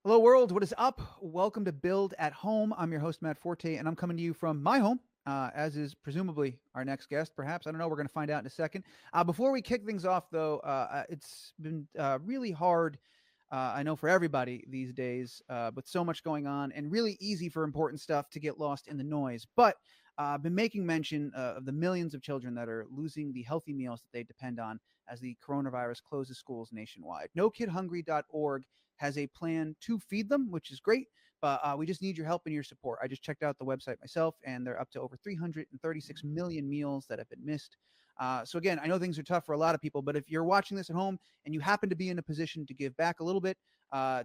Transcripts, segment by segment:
Hello, world. What is up? Welcome to Build at Home. I'm your host, Matt Forte, and I'm coming to you from my home, as is presumably our next guest, perhaps. I don't know. We're going to find out in a second. Before we kick things off, though, it's been really hard, I know, for everybody these days, with so much going on and really easy for important stuff to get lost in the noise. But I've been making mention of the millions of children that are losing the healthy meals that they depend on as the coronavirus closes schools nationwide. NoKidHungry.org has a plan to feed them, which is great. But we just need your help and your support. I just checked out the website myself, and they're up to over 336 million meals that have been missed. So again, I know things are tough for a lot of people, but if you're watching this at home and you happen to be in a position to give back a little bit,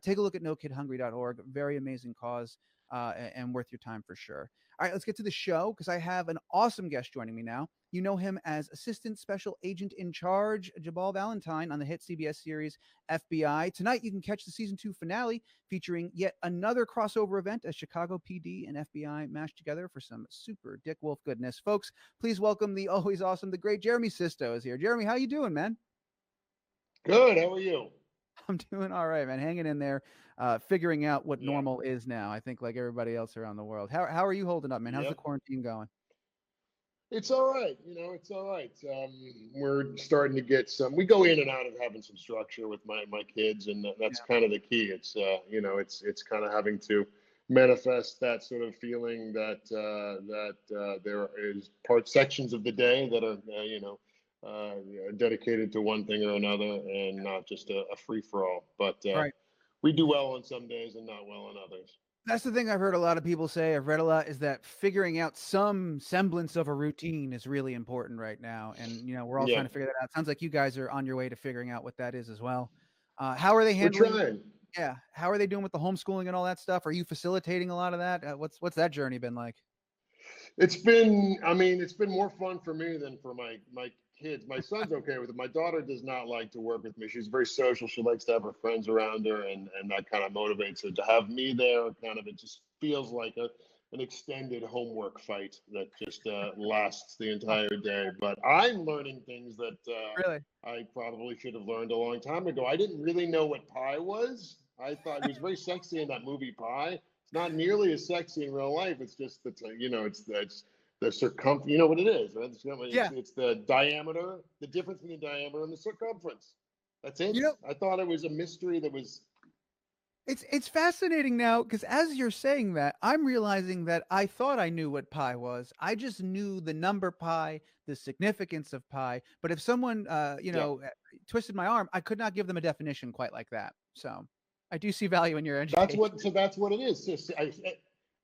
take a look at NoKidHungry.org. Very amazing cause, and worth your time for sure. All right, let's get to the show because I have an awesome guest joining me now. You know him as Assistant Special Agent in Charge, Jubal Valentine, on the hit CBS series FBI. Tonight, you can catch the season 2 finale featuring yet another crossover event as Chicago PD and FBI mash together for some super Dick Wolf goodness. Folks, please welcome the always awesome, the great Jeremy Sisto is here. Jeremy, how you doing, man? Good. How are you? I'm doing all right, man. Hanging in there, figuring out what Yeah. normal is now. I think like everybody else around the world. How are you holding up, man? How's the Yep. quarantine going? It's all right. It's all right. We're starting to get some. We go in and out of having some structure with my kids, and that's Yeah. kind of the key. It's kind of having to manifest that sort of feeling that there is sections of the day that are dedicated to one thing or another, and not just a free for all. But Right. we do well on some days and not well on others. That's the thing I've heard a lot of people say. I've read a lot is that figuring out some semblance of a routine is really important right now. And, we're all trying Yeah, to figure that out. Sounds like you guys are on your way to figuring out what that is as well. How are they we're handling? trying. Yeah. How are they doing with the homeschooling and all that stuff? Are you facilitating a lot of that? What's that journey been like? It's been more fun for me than for my kids. My son's okay with it. My daughter does not like to work with me. She's very social. She likes to have her friends around her, and that kind of motivates her. To have me there, kind of, it just feels like an extended homework fight that just lasts the Oh, entire day. But I'm learning things that really? I probably should have learned a long time ago. I didn't really know what pie was. I thought it was very sexy in that movie Pie. It's not nearly as sexy in real life. It's just it's the circumference. You know what it is, right? Yeah. It's the diameter, the difference between the diameter and the circumference. That's it. You know, I thought it was a mystery that was. it's fascinating now because as you're saying that, I'm realizing that I thought I knew what pi was. I just knew the number pi, the significance of pi. But if someone, Yeah. twisted my arm, I could not give them a definition quite like that. So I do see value in your That's education. what. So that's what it is.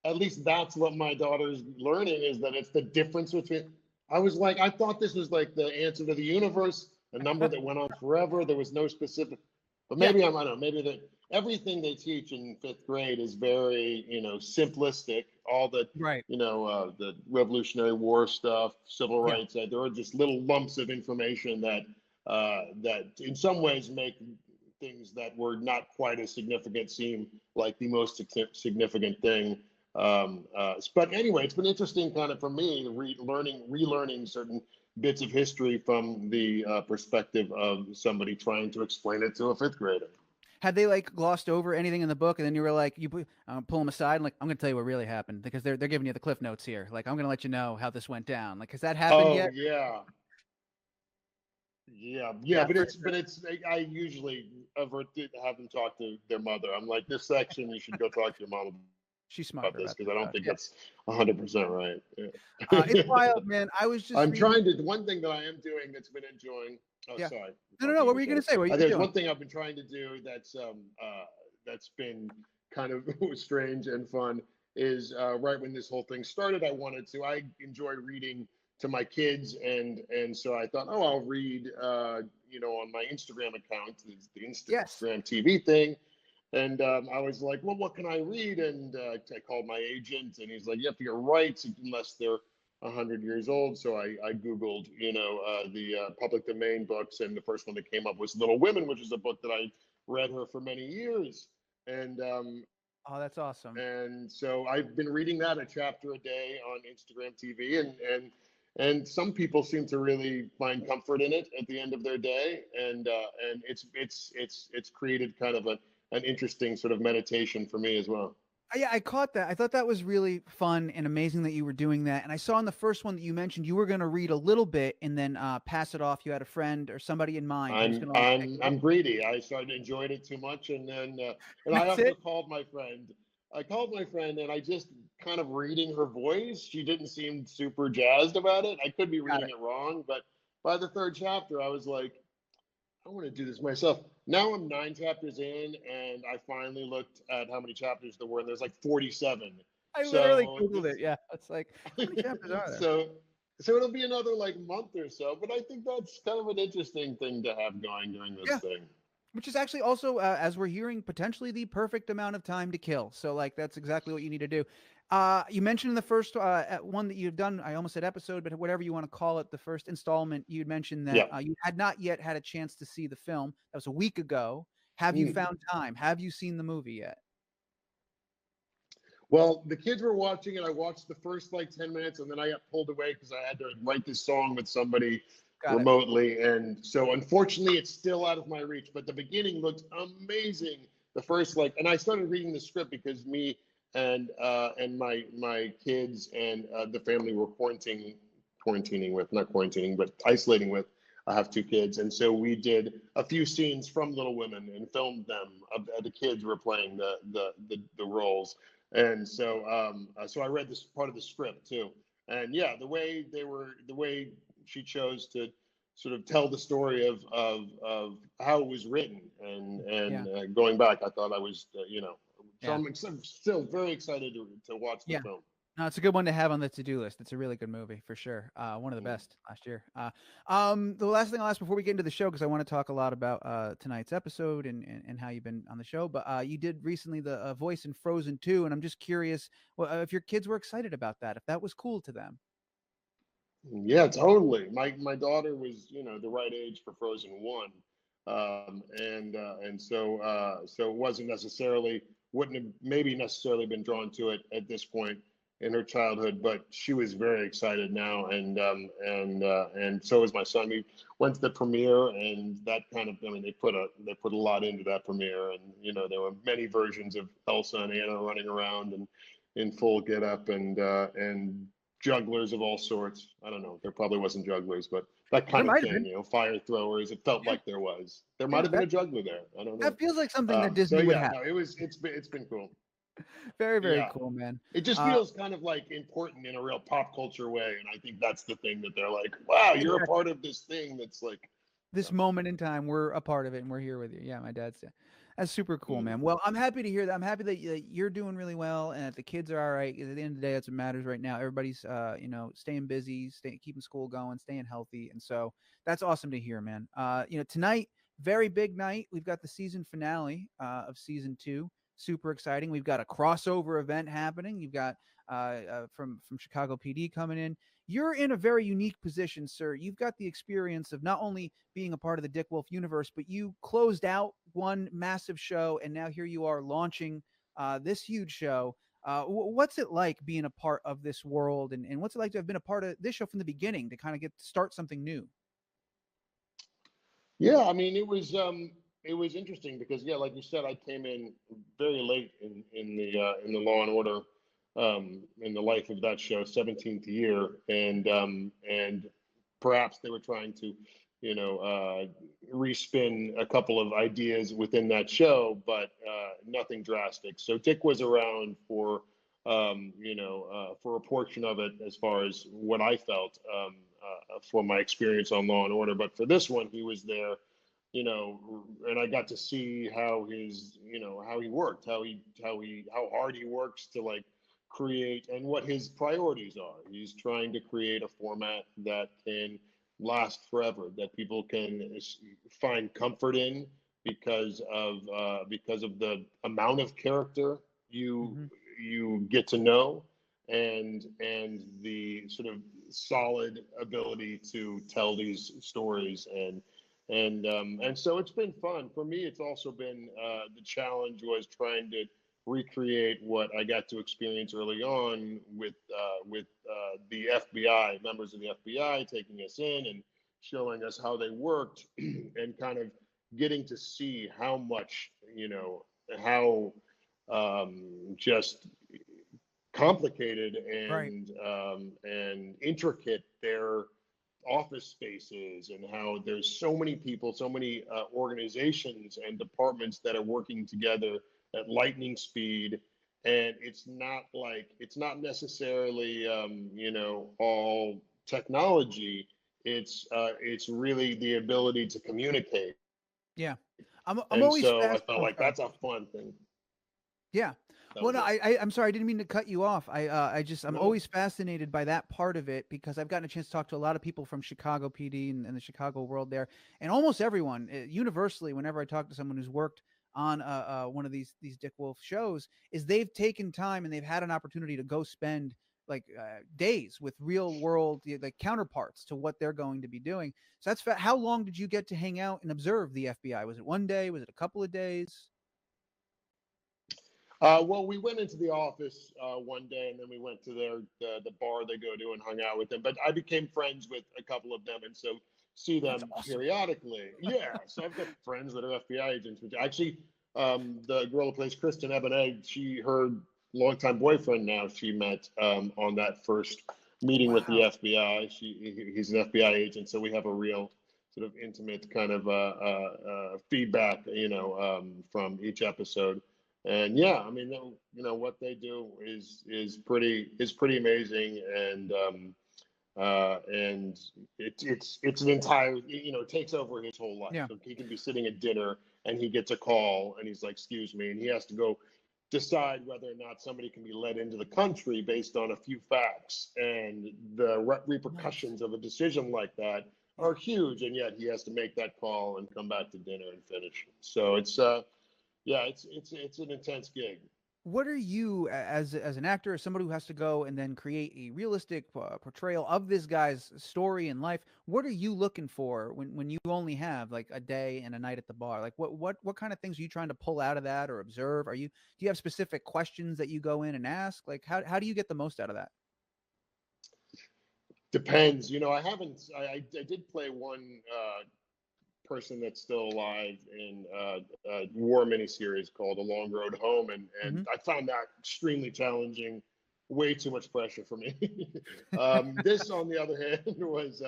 At least that's what my daughter's learning, is that it's the difference between. I was like, I thought this was like the answer to the universe, a number that went on forever. There was no specific, but Yeah, maybe I don't know. Maybe that everything they teach in fifth grade is very, simplistic. All right. the Revolutionary War stuff, civil Yeah. rights. There are just little lumps of information that in some ways make things that were not quite as significant seem like the most significant thing. But anyway, it's been interesting kind of for me relearning certain bits of history from the perspective of somebody trying to explain it to a fifth grader. Had they like glossed over anything in the book, and then you were like, pull them aside, and like, I'm going to tell you what really happened because they're giving you the cliff notes here. Like, I'm going to let you know how this went down. Like, has that happened Oh yet? yeah, yeah. Yeah, But for it's sure. but it's I usually have them talk to their mother. I'm like, this section you should go talk to your mom She's about smarter this about because this I don't stuff. think Yeah. that's 100% right. It's Yeah. wild, man. I was just I'm reading. trying to. One thing that I am doing that's been enjoying. Oh, Yeah. sorry, No, no, talk no. to you What were you before. gonna say? What were you There's doing? one thing I've been trying to do that's been kind of strange and fun is right when this whole thing started, I enjoyed reading to my kids, and so I thought, oh, I'll read on my Instagram account, the Yes. Instagram TV thing. And I was like, well, what can I read? And I called my agent, and he's like, you have to get rights unless they're 100 years old. So I Googled, the public domain books, and the first one that came up was Little Women, which is a book that I read her for many years. And Oh, that's awesome. and so I've been reading that a chapter a day on Instagram TV, and some people seem to really find comfort in it at the end of their day, and it's created kind of an interesting sort of meditation for me as well. Yeah, I caught that. I thought that was really fun and amazing that you were doing that. And I saw in the first one that you mentioned you were going to read a little bit and then pass it off. You had a friend or somebody in mind who was I'm going to like take I'm over. I'm greedy. I started enjoyed it too much, and then and I That's also it. called my friend. I called my friend, and I just kind of reading her voice. She didn't seem super jazzed about it. I could be Got reading it. it wrong, but by the third chapter, I was like, I want to do this myself. Now I'm 9 chapters in, and I finally looked at how many chapters there were, and there's like 47. I literally So googled this, it. Yeah, it's like how many chapters are there? so so it'll be another like month or so. But I think that's kind of an interesting thing to have going during this Yeah, thing. which is actually also, as we're hearing, potentially the perfect amount of time to kill. So, like, that's exactly what you need to do. You mentioned in the first one that you've done, I almost said episode, but whatever you want to call it, the first installment, you had mentioned that Yeah. you had not yet had a chance to see the film. That was a week ago. Have you Mm. found time? Have you seen the movie yet? Well, the kids were watching it. I watched the first like 10 minutes, and then I got pulled away because I had to write this song with somebody Got it. remotely. And so unfortunately, it's still out of my reach. But the beginning looked amazing. The first like, and I started reading the script because me and my kids and the family were quarantining with, not quarantining, but isolating with. I have two kids, and so we did a few scenes from Little Women and filmed them. The kids were playing the roles, and so I read this part of the script too. And yeah, the way she chose to sort of tell the story of how it was written, Yeah. and going back, I thought I was so Yeah. I'm still very excited to watch the Yeah. film. No, it's a good one to have on the to-do list. It's a really good movie for sure. One of the Mm. best last year. The last thing I'll ask before we get into the show, because I want to talk a lot about tonight's episode and how you've been on the show. But you did recently the voice in Frozen 2, and I'm just curious, well, if your kids were excited about that, if that was cool to them. Yeah, totally. My daughter was, the right age for Frozen One, and so it wasn't necessarily wouldn't have maybe necessarily been drawn to it at this point in her childhood, but she was very excited now, and so was my son. We went to the premiere, and that kind of, I mean, they put a lot into that premiere, and there were many versions of Elsa and Anna running around and in full get up, and jugglers of all sorts. I don't know. There probably wasn't jugglers, but that There kind of might have thing, been. fire throwers. It felt Yeah, like there was. There might yeah. have been a juggler there. I don't know. That feels like something that So Disney would yeah, have. no, it's been cool. Very, very Yeah, cool, man. it just Uh, feels kind of like important in a real pop culture way, and I think that's the thing that they're like, wow, you're a part of this thing that's like, this yeah. moment in time, we're a part of it and we're here with you. Yeah, my dad's. Yeah. That's super cool, Mm. man. Well, I'm happy to hear that. I'm happy that you're doing really well and that the kids are all right. 'Cause at the end of the day, that's what matters right now. Everybody's, staying busy, keeping school going, staying healthy, and so that's awesome to hear, man. Tonight, very big night. We've got the season finale of season 2. Super exciting. We've got a crossover event happening. You've got from Chicago PD coming in. You're in a very unique position, sir. You've got the experience of not only being a part of the Dick Wolf universe, but you closed out one massive show, and now here you are launching this huge show. What's it like being a part of this world, and what's it like to have been a part of this show from the beginning to kind of get to start something new? Yeah, I mean, it was interesting because, yeah, like you said, I came in very late in the Law and Order, in the life of that show, 17th year, and perhaps they were trying to, respin a couple of ideas within that show, but nothing drastic. So Dick was around for a portion of it as far as what I felt, for my experience on Law and Order. But for this one, he was there, and I got to see how he worked, how hard he works to like create and what his priorities are. He's trying to create a format that can last forever, that people can find comfort in because of the amount of character you Hmm. you get to know, and the sort of solid ability to tell these stories, and so it's been fun for me. It's also been, the challenge was trying to recreate what I got to experience early on with the FBI, members of the FBI taking us in and showing us how they worked, and kind of getting to see how much just complicated Right. and intricate their office spaces, and how there's so many people, so many organizations and departments that are working together at lightning speed. And it's not necessarily all technology. It's really the ability to communicate. Yeah. I'm And always so I fast. felt Oh, like sorry. that's a fun thing. Yeah. That Well, was no, it. I'm sorry. I didn't mean to cut you off. I'm No. always fascinated by that part of it because I've gotten a chance to talk to a lot of people from Chicago PD and the Chicago world there, and almost everyone, universally, whenever I talk to someone who's worked on one of these Dick Wolf shows, is they've taken time and they've had an opportunity to go spend like days with real world like counterparts to what they're going to be doing. So how long did you get to hang out and observe the FBI? Was it one day? Was it a couple of days? Well, we went into the office one day, and then we went to the bar they go to and hung out with them. But I became friends with a couple of them, and so see That's them awesome. periodically. Yeah, so I've got friends that are FBI agents. Which actually, the girl who plays Kristen Ebenet, her longtime boyfriend now she met on that first meeting with the Wow. FBI. He's an FBI agent, so we have a real sort of intimate kind of feedback, from each episode. And yeah, I mean, what they do is pretty amazing. And it's an entire, it takes over his whole life. Yeah. So he can be sitting at dinner and he gets a call and he's like, "Excuse me," and he has to go decide whether or not somebody can be let into the country based on a few facts. And the Nice. repercussions of a decision like that Yeah. are huge, and yet he has to make that call and come back to dinner and finish. So yeah, it's an intense gig. What are you as an actor, as somebody who has to go and then create a realistic portrayal of this guy's story and life? What are you looking for when you only have like a day and a night at the bar? Like what kind of things are you trying to pull out of that or observe? Do you have specific questions that you go in and ask? Like how do you get the most out of that? Depends. I haven't. I did play one person that's still alive in a war miniseries called A Long Road Home, and Hmm. I found that extremely challenging. Way too much pressure for me. This, on the other hand, was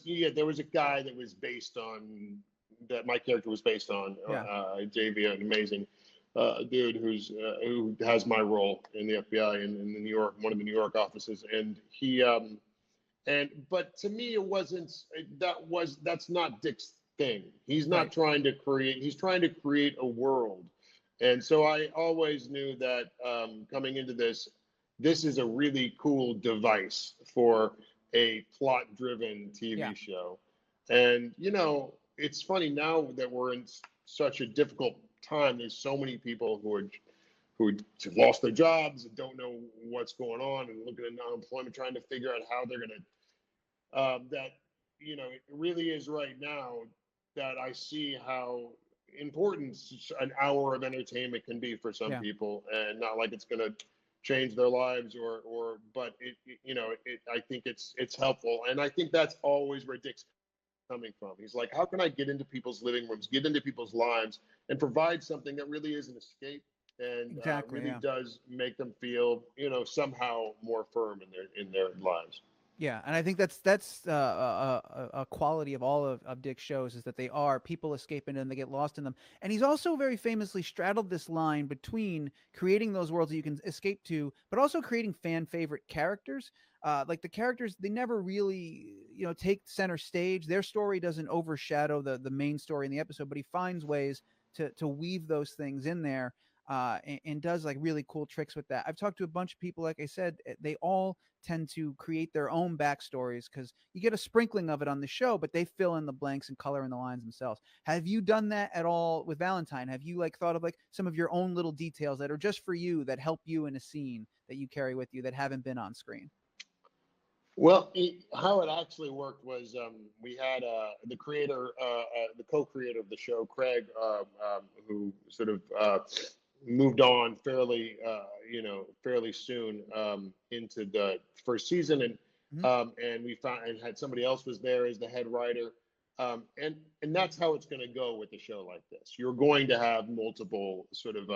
yeah. There was a guy that was based on that my character was based on. Yeah. JV, an amazing dude who has my role in the FBI in the New York, one of the New York offices, and but to me it wasn't that's not Dick's thing. He's Right. not trying to create, he's trying to create a world. And so I always knew that, coming into this is a really cool device for a plot driven Yeah. TV show. And it's funny now that we're in such a difficult time. There's so many people who lost their jobs and don't know what's going on, and looking at unemployment, trying to figure out how they're going to that it really is right now that I see how important an hour of entertainment can be for some Yeah. people, and not like it's going to change their lives, or but I think it's helpful. And I think that's always where Dick's coming from. He's like, how can I get into people's living rooms, get into people's lives, and provide something that really is an escape, and Exactly. really Yeah. does make them feel somehow more firm in their lives. Yeah, and I think that's a quality of all of Dick's shows is that they are people escape into them, they get lost in them, and he's also very famously straddled this line between creating those worlds that you can escape to, but also creating fan favorite characters. Like the characters, they never really take center stage. Their story doesn't overshadow the main story in the episode, but he finds ways to weave those things in there. And does like really cool tricks with that. I've talked to a bunch of people, like I said, they all tend to create their own backstories because you get a sprinkling of it on the show, but they fill in the blanks and color in the lines themselves. Have you done that at all with Valentine? Have you like thought of like some of your own little details that are just for you that help you in a scene that you carry with you that haven't been on screen? Well, how it actually worked was, we had the co-creator of the show, Craig, who sort of moved on fairly soon, into the first season, and Hmm. we found and had somebody else was there as the head writer. And that's how it's going to go with a show like this. You're going to have multiple sort of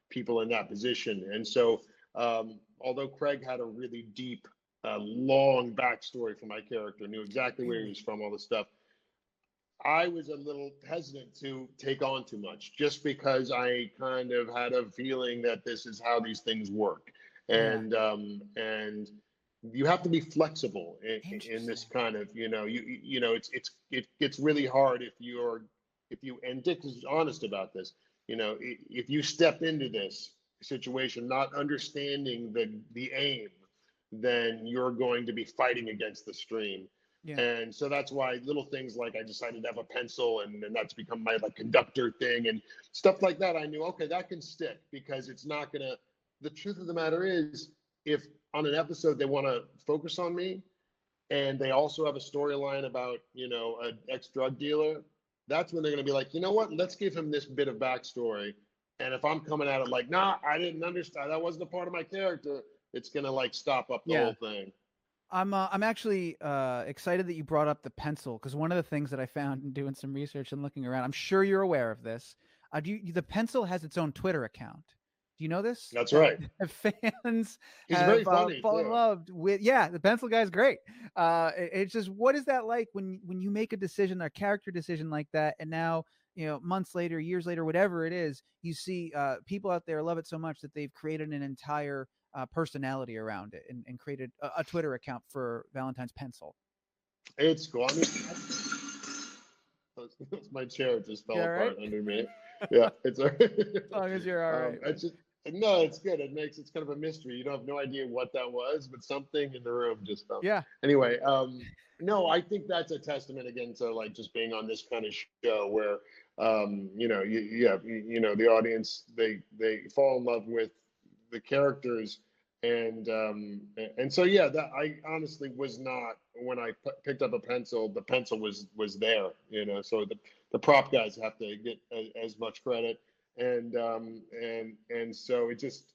people in that position. And so, although Craig had a really deep, long backstory for my character, knew exactly where he was from, all this stuff, I was a little hesitant to take on too much just because I kind of had a feeling that this is how these things work. Yeah. And you have to be flexible in this Interesting. kind of, it gets really hard if you, and Dick is honest about this, if you step into this situation not understanding the aim, then you're going to be fighting against the stream. Yeah. And so that's why little things like I decided to have a pencil, and that's become my like conductor thing and stuff like that. I knew, okay, that can stick because it's not gonna. The truth of the matter is, if on an episode they want to focus on me, and they also have a storyline about an ex drug dealer, that's when they're gonna be like, you know what? Let's give him this bit of backstory. And if I'm coming at it like, nah, I didn't understand. That wasn't a part of my character. It's gonna like stop up the Yeah. whole thing. I'm actually excited that you brought up the pencil because one of the things that I found in doing some research and looking around, I'm sure you're aware of this. The pencil has its own Twitter account. Do you know this? That's That right. fans He's very have funny fallen in too. love with. Yeah, the pencil guy's great. It's just, what is that like when you make a decision, a character decision like that, and now months later, years later, whatever it is, you see people out there love it so much that they've created an entire personality around it and created a Twitter account for Valentine's pencil. It's cool. I mean, my chair just You fell all right? apart under me. Yeah, it's all right. As long as you're all right, man. It's just no, it's good. It's kind of a mystery. You don't have no idea what that was, but something in the room just fell. Yeah. Anyway, no, I think that's a testament again to like just being on this kind of show where the audience they fall in love with the characters and so yeah, that I honestly was not when I picked up a pencil. The pencil was there, so the prop guys have to get as much credit, and so it just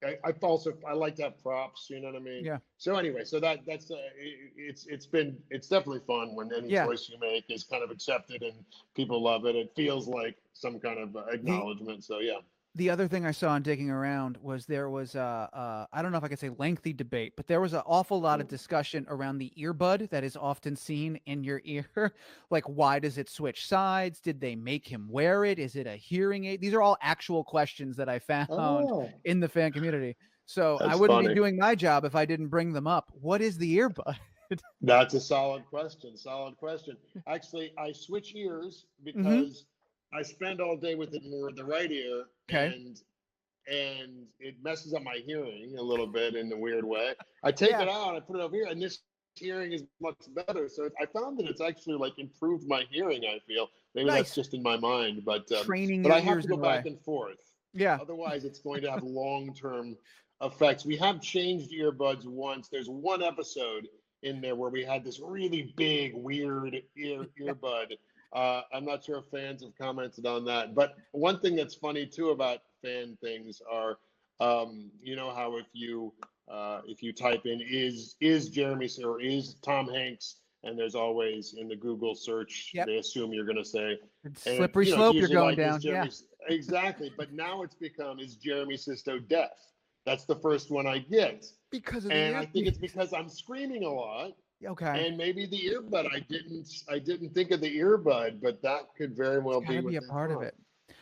I like to have props, you know what I mean. Yeah. So anyway, so it's definitely fun when any Yeah. choice you make is kind of accepted and people love it. It feels like some kind of The acknowledgement. So yeah. the other thing I saw in digging around was there was I don't know if I could say lengthy debate, but there was an awful lot of discussion around the earbud that is often seen in your ear. Like, why does it switch sides? Did they make him wear it? Is it a hearing aid? These are all actual questions that I found Oh, in the fan community. So I that's wouldn't be funny. doing my job if I didn't bring them up. What is the earbud? That's a solid question. Solid question. Actually, I switch ears Mm-hmm. because I spend all day with it in the right ear, Okay. and it messes up my hearing a little bit in a weird way. I take Yeah. it out, I put it over here, and this hearing is much better. So I found that it's actually like improved my hearing. I feel maybe that's Nice. just in my mind, Training but your I have to ears in go a back way. and forth. Yeah. Otherwise, it's going to have long-term effects. We have changed earbuds once. There's one episode in there where we had this really big, weird earbud. I'm not sure if fans have commented on that, but one thing that's funny too about fan things are, how if you type in is Jeremy or is Tom Hanks, and there's always in the Google search Yep. they assume you're going to say, It's and slippery it's slope you're usually going like is down. Yeah. Jeremy exactly, but now it's become is Jeremy Sisto deaf? That's the first one I get. Because of the And ear. I think it's because I'm screaming a lot, Okay. and maybe the earbud. I didn't think of the earbud, but that could very It's well got be to be what a they part of thought. it.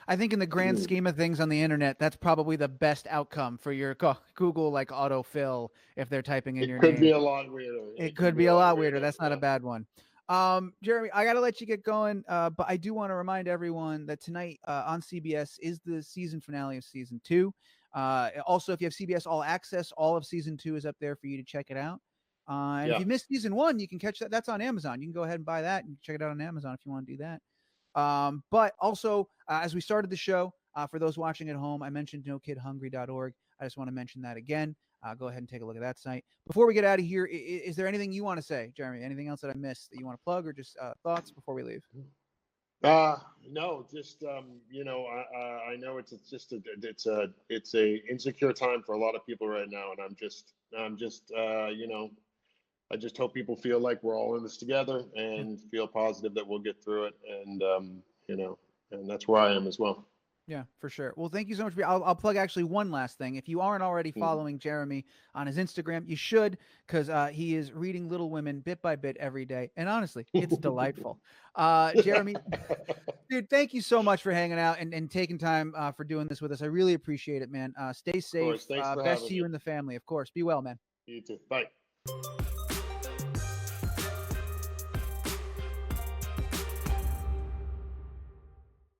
I think in the grand Mm. scheme of things on the internet, that's probably the best outcome for your Google like autofill if they're typing in It your could be name. a lot weirder. It It could could be be a a lot lot weirder. weirder. That's not a Yeah. bad one. Jeremy, I got to let you get going. But I do want to remind everyone that tonight on CBS is the season finale of season 2. Also, if you have CBS All Access, all of season 2 is up there for you to check it out. And if Yeah. you missed season 1, you can catch that. That's on Amazon. You can go ahead and buy that and check it out on Amazon if you want to do that. But also, as we started the show, for those watching at home, I mentioned nokidhungry.org. I just want to mention that again. Go ahead and take a look at that site. Before we get out of here, is there anything you want to say, Jeremy? Anything else that I missed that you want to plug, or just thoughts before we leave? No, just I know it's just a insecure time for a lot of people right now, and I'm just I just hope people feel like we're all in this together and feel positive that we'll get through it. And, and that's where I am as well. Yeah, for sure. Well, thank you so much. I'll plug actually one last thing. If you aren't already Mm-hmm. following Jeremy on his Instagram, you should, because he is reading Little Women bit by bit every day. And honestly, it's delightful. Jeremy, dude, thank you so much for hanging out and taking time for doing this with us. I really appreciate it, man. Stay Of safe. course. Thanks for Best having to you me. and the family, of course. Be well, man. You too. Bye.